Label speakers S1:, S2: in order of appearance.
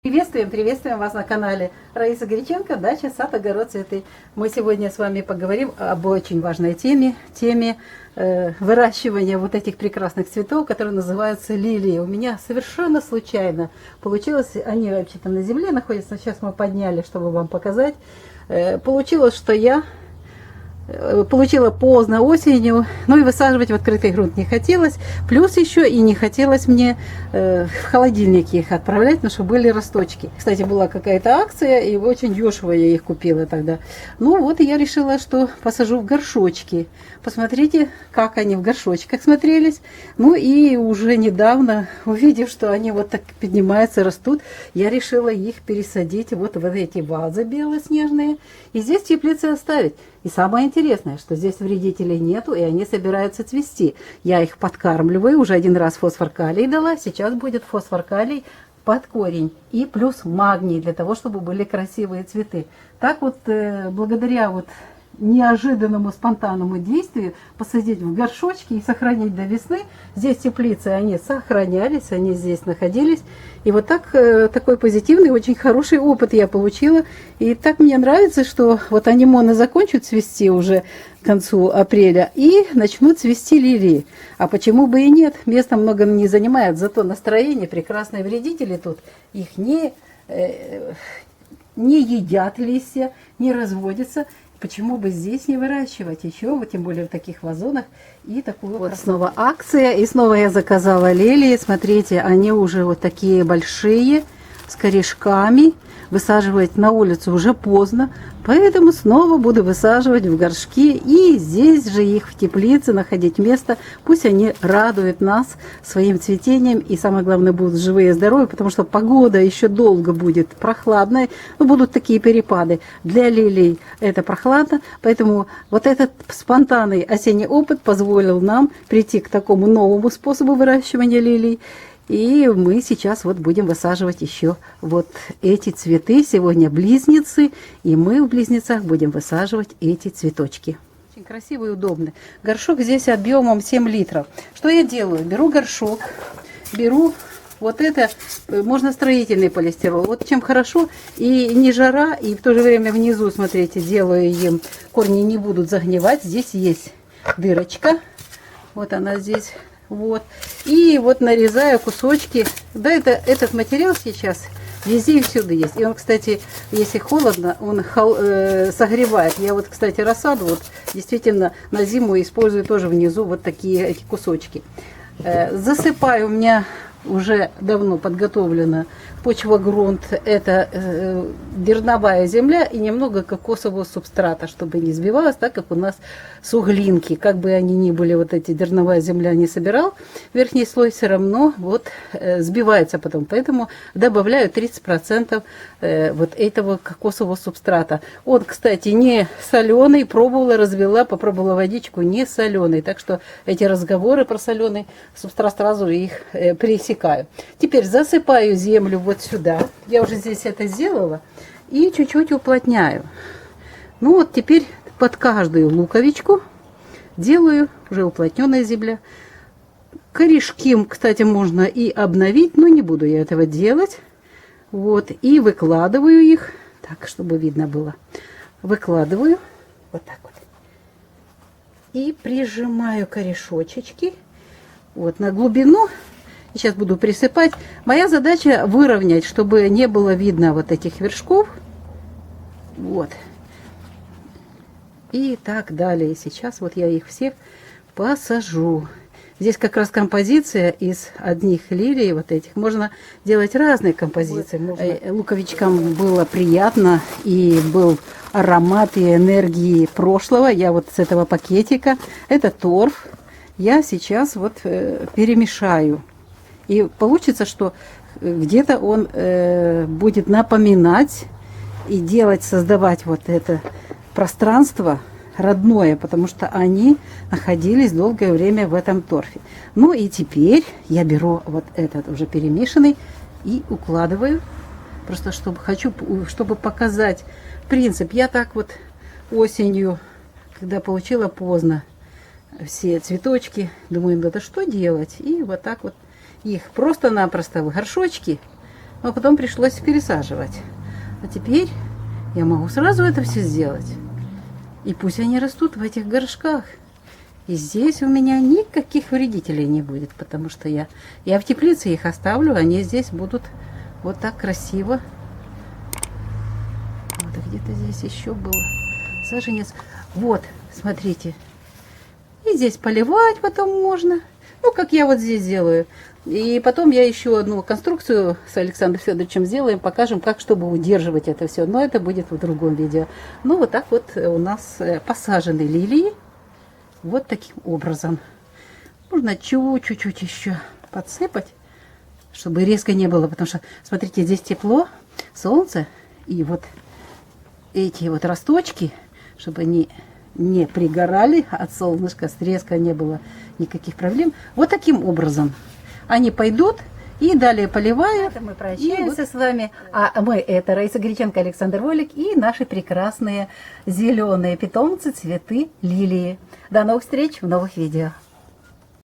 S1: Приветствуем вас на канале Раиса Греченко, дача, сад, огород, цветы. Мы сегодня с вами поговорим об очень важной теме выращивания вот этих прекрасных цветов, которые называются лилии. У меня совершенно случайно получилось, они вообще-то на земле находятся, сейчас мы подняли, чтобы вам показать. Получилось, что я получила поздно осенью, ну и высаживать в открытый грунт не хотелось. Плюс еще и не хотелось мне в холодильник их отправлять, потому что были росточки. Кстати, была какая-то акция, и очень дешево я их купила тогда. Ну вот и я решила, что посажу в горшочки. Посмотрите, как они в горшочках смотрелись. Ну и уже недавно, увидев, что они вот так поднимаются, растут, я решила их пересадить вот в эти вазы белоснежные. И здесь в теплице оставить. И самое интересное, что здесь вредителей нету, и они собираются цвести. Я их подкармливаю, уже один раз фосфор-калий дала, сейчас будет фосфор-калий под корень. И плюс магний, для того, чтобы были красивые цветы. Так вот, благодаря вот неожиданному спонтанному действию посадить в горшочки и сохранить до весны. Здесь в теплице они сохранялись, они здесь находились. И вот так, такой позитивный, очень хороший опыт я получила. И так мне нравится, что вот анимоны закончат цвести уже к концу апреля и начнут цвести лилии. А почему бы и нет? Места много не занимает, зато настроение прекрасные, вредители тут их не едят листья, не разводятся. Почему бы здесь не выращивать еще, вот тем более в таких вазонах. И такую вот снова акция. И снова я заказала лилии. Смотрите, они уже вот такие большие, с корешками. Высаживать на улицу уже поздно. Поэтому снова буду высаживать в горшки. И здесь же их в теплице находить место. Пусть они радуют нас своим цветением. И самое главное, будут живые и здоровые. Потому что погода еще долго будет прохладной. Но будут такие перепады. Для лилий это прохладно. Поэтому вот этот спонтанный осенний опыт позволил нам прийти к такому новому способу выращивания лилий. И мы сейчас вот будем высаживать еще вот эти цветы. Сегодня близнецы, и мы в близнецах будем высаживать эти цветочки. Очень красиво и удобно. Горшок здесь объемом 7 литров. Что я делаю? Беру горшок, беру вот это, можно строительный полистирол. Вот чем хорошо, и не жара, и в то же время внизу, смотрите, делаю им, корни не будут загнивать. Здесь есть дырочка, вот она здесь. Вот. И вот нарезаю кусочки. Да, этот материал сейчас везде и всюду есть. И он, кстати, если холодно, он согревает. Я вот, кстати, рассаду вот действительно на зиму использую тоже внизу вот такие эти кусочки. Засыпаю, у меня уже давно подготовлена почва-грунт. Это дерновая земля и немного кокосового субстрата, чтобы не сбивалось, так как у нас суглинки. Как бы они ни были, вот эти дерновая земля не собирал, верхний слой все равно вот сбивается потом. Поэтому добавляю 30% вот этого кокосового субстрата. Он, кстати, не соленый, пробовала, развела, попробовала водичку, не соленый. Так что эти разговоры про соленый субстрат сразу их пресекаю. Теперь засыпаю землю вот сюда. Я уже здесь это сделала. И чуть-чуть уплотняю. Ну вот теперь под каждую луковичку делаю уже уплотненная земля. Корешки, кстати, можно и обновить, но не буду я этого делать. Вот. И выкладываю их. Так, чтобы видно было. Выкладываю. Вот так вот. И прижимаю корешочки. Вот на глубину. Сейчас буду присыпать. Моя задача выровнять, чтобы не было видно вот этих вершков. Вот. И так далее. Сейчас вот я их всех посажу. Здесь как раз композиция из одних лилий вот этих. Можно делать разные композиции. Вот. Луковичкам было приятно. И был аромат и энергии прошлого. Я вот с этого пакетика. Это торф. Я сейчас вот перемешаю. И получится, что где-то он будет напоминать и делать, создавать вот это пространство родное, потому что они находились долгое время в этом торфе. Ну и теперь я беру вот этот уже перемешанный и укладываю. Просто чтобы показать принцип. Я так вот осенью, когда получила поздно все цветочки, думаю, да что делать? И вот так вот их просто-напросто в горшочки но потом пришлось пересаживать. А теперь я могу сразу это все сделать. И пусть они растут в этих горшках. И здесь у меня никаких вредителей не будет, потому что я в теплице их оставлю, они здесь будут вот так красиво. Вот где-то здесь еще был саженец. Вот, смотрите. И здесь поливать потом можно. Ну, как я вот здесь делаю. И потом я еще одну конструкцию с Александром Федоровичем сделаем, покажем, как, чтобы удерживать это все. Но это будет в другом видео. Ну, вот так вот у нас посажены лилии. Вот таким образом. Можно чуть-чуть еще подсыпать, чтобы резко не было. Потому что, смотрите, здесь тепло, солнце. И вот эти вот росточки, чтобы они не пригорали от солнышка, с резко не было никаких проблем. Вот таким образом они пойдут и далее поливают. Это мы прощаемся с вами. А мы это Раиса Греченко, Александр Волик и наши прекрасные зеленые питомцы, цветы лилии. До новых встреч в новых видео.